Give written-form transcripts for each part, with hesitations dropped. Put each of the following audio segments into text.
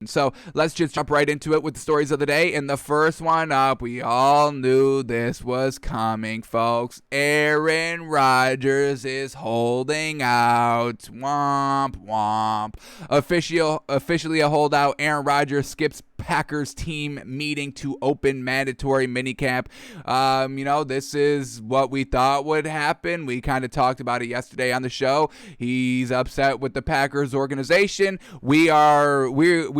So let's just jump right into it with the stories of the day. And the first one up, we all knew this was coming, folks. Aaron Rodgers is holding out. Womp, womp. Officially a holdout. Aaron Rodgers skips Packers team meeting to open mandatory minicamp. This is what we thought would happen. We kind of talked about it yesterday on the show. He's upset with the Packers organization. We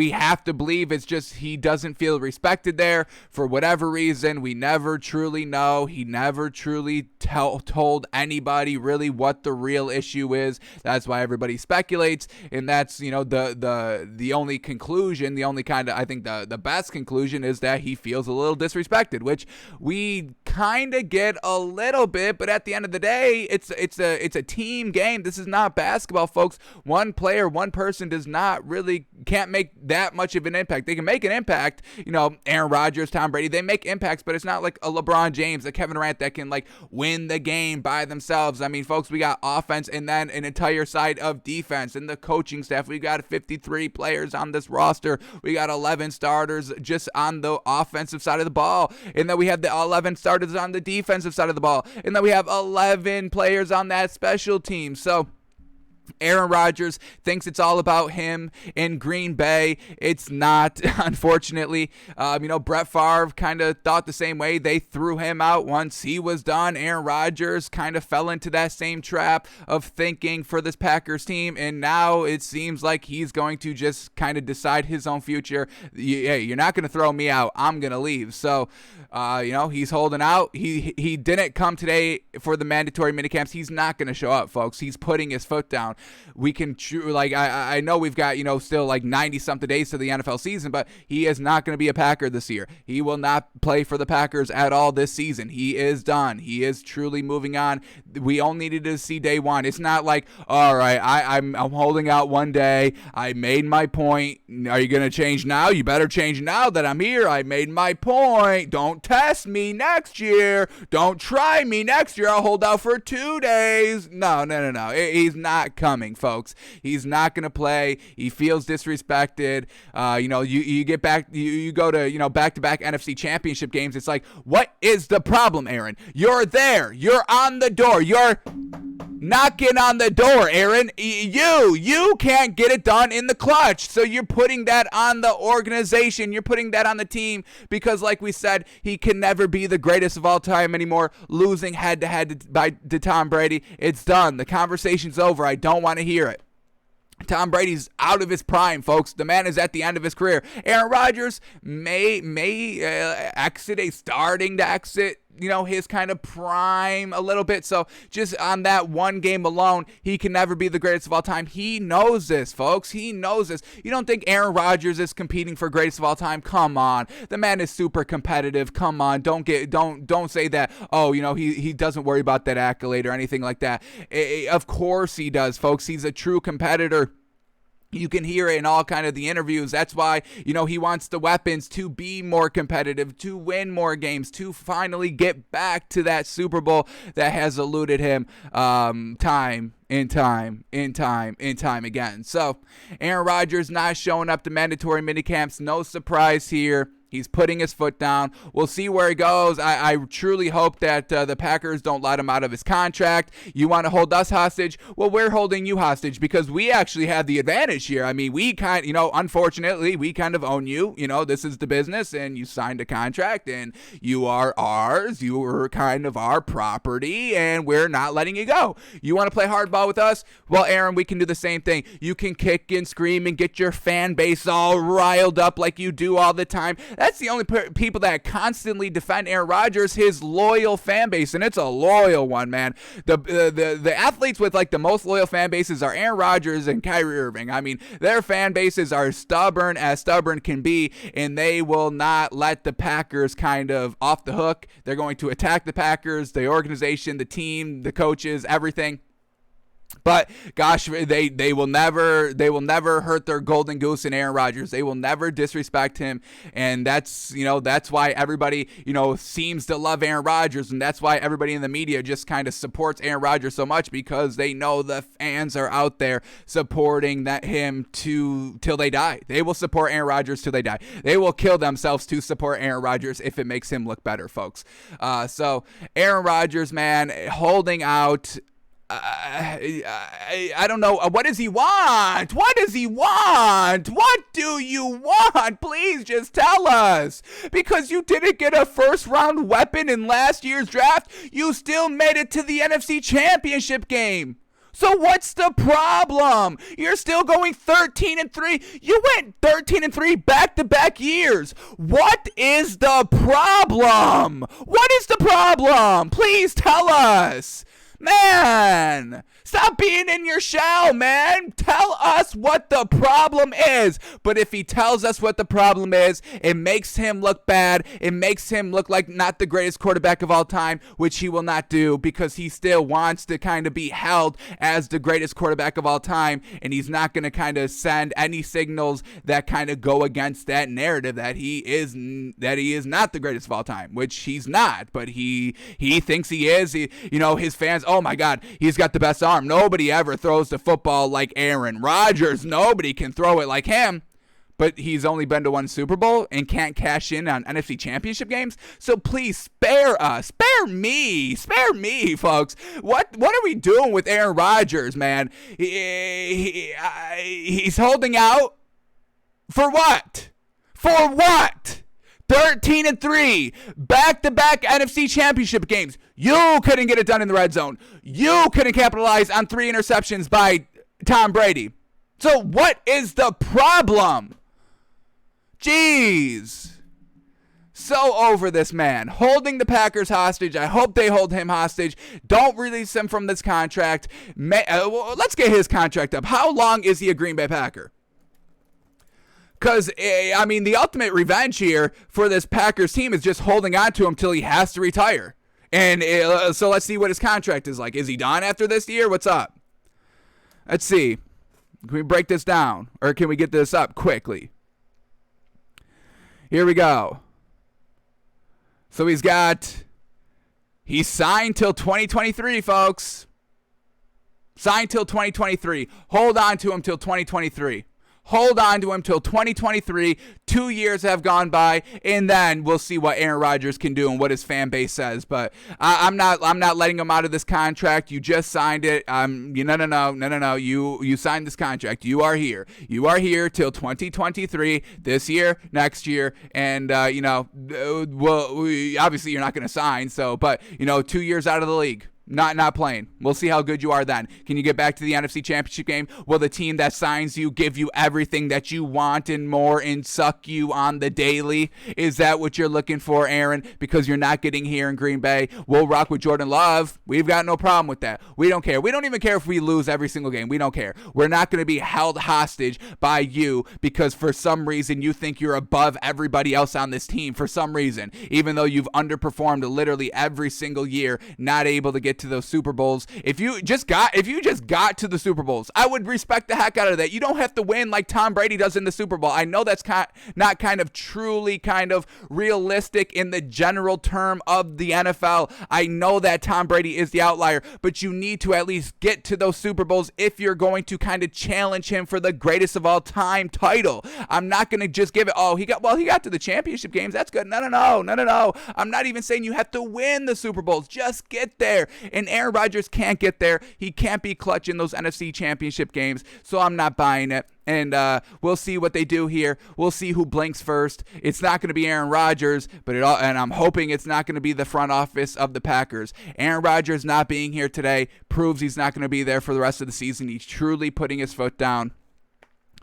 have to believe it's just he doesn't feel respected there for whatever reason. We never truly know. He never truly told anybody really what the real issue is. That's why everybody speculates, and that's the only conclusion. The only kind of, I think, the best conclusion is that he feels a little disrespected, which we kind of get a little bit, but at the end of the day, it's a team game. This is not basketball, folks. One player, one person can't make that much of an impact. They can make an impact, Aaron Rodgers, Tom Brady, they make impacts, but it's not like a LeBron James, a Kevin Durant that can win the game by themselves. I mean, folks, we got offense and then an entire side of defense and the coaching staff. We got 53 players on this roster. We got 11 starters just on the offensive side of the ball, and then we have the 11 starters on the defensive side of the ball, and then we have 11 players on that special team. So Aaron Rodgers thinks it's all about him in Green Bay. It's not, unfortunately. Brett Favre kind of thought the same way. They threw him out once he was done. Aaron Rodgers kind of fell into that same trap of thinking for this Packers team, and now it seems like he's going to just kind of decide his own future. Hey, you're not going to throw me out. I'm going to leave. So, he's holding out. He didn't come today for the mandatory minicamps. He's not going to show up, folks. He's putting his foot down. We can I know we've got still 90 something days to the NFL season, but he is not going to be a Packer this year. He will not play for the Packers at all this season. He is done. He is truly moving on. We all needed to see day one. It's not like, all right, I'm holding out one day. I made my point. Are you going to change now? You better change now that I'm here. I made my point. Don't test me next year. Don't try me next year. I'll hold out for 2 days. No. He's not coming, folks. He's not going to play. He feels disrespected. You get back, you go to, back-to-back NFC championship games. It's like, what is the problem, Aaron? You're there. You're on the door. You're knocking on the door, Aaron. You can't get it done in the clutch. So you're putting that on the organization. You're putting that on the team because, like we said, he can never be the greatest of all time anymore. Losing head-to-head to Tom Brady, it's done. The conversation's over. I don't want to hear it. Tom Brady's out of his prime, folks. The man is at the end of his career. Aaron Rodgers may starting to exit his kind of prime a little bit. So just on that one game alone, he can never be the greatest of all time. He knows this, folks. He knows this. You don't think Aaron Rodgers is competing for greatest of all time? Come on. The man is super competitive. Come on. Don't say that, he doesn't worry about that accolade or anything like that. Of course he does, folks. He's a true competitor. You can hear it in all kind of the interviews. That's why, he wants the weapons to be more competitive, to win more games, to finally get back to that Super Bowl that has eluded him time and time again. So, Aaron Rodgers not showing up to mandatory minicamps. No surprise here. He's putting his foot down. We'll see where he goes. I truly hope that the Packers don't let him out of his contract. You want to hold us hostage? Well, we're holding you hostage because we actually have the advantage here. I mean, we unfortunately, we kind of own you. This is the business, and you signed a contract, and you are ours. You were kind of our property, and we're not letting you go. You want to play hardball with us? Well, Aaron, we can do the same thing. You can kick and scream and get your fan base all riled up like you do all the time. That's the only people that constantly defend Aaron Rodgers, his loyal fan base, and it's a loyal one, man. The athletes with the most loyal fan bases are Aaron Rodgers and Kyrie Irving. I mean, their fan bases are stubborn as stubborn can be, and they will not let the Packers kind of off the hook. They're going to attack the Packers, the organization, the team, the coaches, everything. But gosh, they will never hurt their golden goose in Aaron Rodgers. They will never disrespect him, and that's why everybody seems to love Aaron Rodgers, and that's why everybody in the media just kind of supports Aaron Rodgers so much, because they know the fans are out there supporting him till they die. They will support Aaron Rodgers till they die. They will kill themselves to support Aaron Rodgers if it makes him look better, folks. So Aaron Rodgers, man, holding out. I don't know. What does he want? What does he want? What do you want? Please just tell us. Because you didn't get a first-round weapon in last year's draft, you still made it to the NFC Championship game. So what's the problem? You're still going 13-3. You went 13-3 back-to-back years. What is the problem? What is the problem? Please tell us. Man, stop being in your shell, man. Tell us what the problem is. But if he tells us what the problem is, it makes him look bad. It makes him look like not the greatest quarterback of all time, which he will not do, because he still wants to kind of be held as the greatest quarterback of all time, and he's not going to kind of send any signals that kind of go against that narrative that he is not the greatest of all time, which he's not, but he thinks he is. His fans, oh my God, he's got the best arm. Nobody ever throws the football like Aaron Rodgers. Nobody can throw it like him. But he's only been to one Super Bowl and can't cash in on NFC Championship games. So please spare us. Spare me, folks. What are we doing with Aaron Rodgers, man? He's holding out for what? For what? 13-3, back-to-back NFC Championship games. You couldn't get it done in the red zone. You couldn't capitalize on 3 interceptions by Tom Brady. So what is the problem? Jeez. So over this man. Holding the Packers hostage. I hope they hold him hostage. Don't release him from this contract. Let's get his contract up. How long is he a Green Bay Packer? Because, the ultimate revenge here for this Packers team is just holding on to him till he has to retire. And so let's see what his contract is like. Is he done after this year? What's up? Let's see. Can we break this down? Or can we get this up quickly? Here we go. So he's signed till 2023, folks. Signed till 2023. Hold on to him till 2023. Hold on to him till 2023. 2 years have gone by, and then we'll see what Aaron Rodgers can do and what his fan base says. But I'm not letting him out of this contract. You just signed it. No. You signed this contract. You are here. You are here till 2023. This year, next year, and obviously you're not going to sign. So, but 2 years out of the league. Not playing. We'll see how good you are then. Can you get back to the NFC Championship game? Will the team that signs you give you everything that you want and more and suck you on the daily? Is that what you're looking for, Aaron? Because you're not getting here in Green Bay. We'll rock with Jordan Love. We've got no problem with that. We don't care. We don't even care if we lose every single game. We don't care. We're not going to be held hostage by you because for some reason you think you're above everybody else on this team for some reason, even though you've underperformed literally every single year, not able to get to those Super Bowls. If you just got to the Super Bowls, I would respect the heck out of that. You don't have to win like Tom Brady does in the Super Bowl. I know that's not kind of truly kind of realistic in the general term of the NFL. I know that Tom Brady is the outlier, but you need to at least get to those Super Bowls if you're going to kind of challenge him for the greatest of all time title. I'm not going to just give it, he got to the championship games. That's good. No. I'm not even saying you have to win the Super Bowls. Just get there. And Aaron Rodgers can't get there. He can't be clutch in those NFC championship games, so I'm not buying it. And we'll see what they do here. We'll see who blinks first. It's not going to be Aaron Rodgers, and I'm hoping it's not going to be the front office of the Packers. Aaron Rodgers not being here today proves he's not going to be there for the rest of the season. He's truly putting his foot down.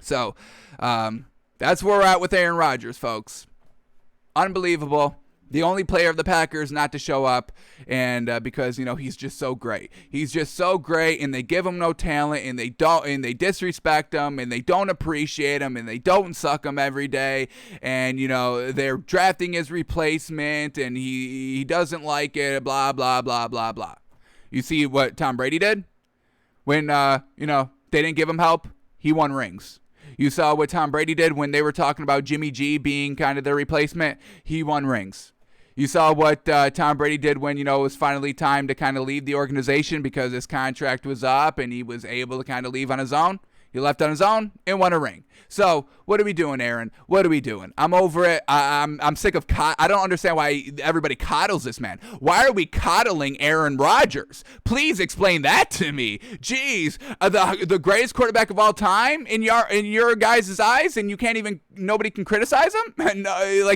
So that's where we're at with Aaron Rodgers, folks. Unbelievable. The only player of the Packers not to show up, and because he's just so great. He's just so great, and they give him no talent, and they disrespect him, and they don't appreciate him, and they don't suck him every day, and they're drafting his replacement, and he doesn't like it. Blah blah blah blah blah. You see what Tom Brady did? When, they didn't give him help, he won rings. You saw what Tom Brady did when they were talking about Jimmy G being kind of their replacement. He won rings. You saw what Tom Brady did when, it was finally time to kind of leave the organization because his contract was up and he was able to kind of leave on his own. He left on his own and won a ring. So what are we doing, Aaron? What are we doing? I'm over it. I'm sick of I don't understand why everybody coddles this man. Why are we coddling Aaron Rodgers? Please explain that to me. Jeez, the greatest quarterback of all time in your guys' eyes, and nobody can criticize him? And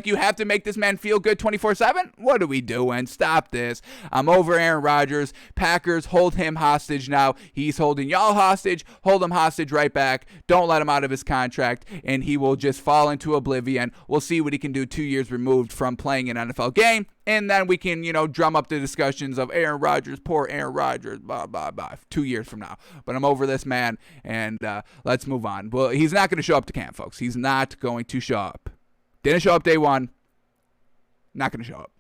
you have to make this man feel good 24/7? What are we doing? Stop this. I'm over Aaron Rodgers. Packers, hold him hostage now. He's holding y'all hostage. Hold him hostage right back. Don't let him out of his contract, and he will just fall into oblivion. We'll see what he can do 2 years removed from playing an NFL game, and then we can, drum up the discussions of Aaron Rodgers, poor Aaron Rodgers, blah, blah, blah, 2 years from now. But I'm over this man, and let's move on. Well, he's not going to show up to camp, folks. He's not going to show up. Didn't show up day one. Not going to show up.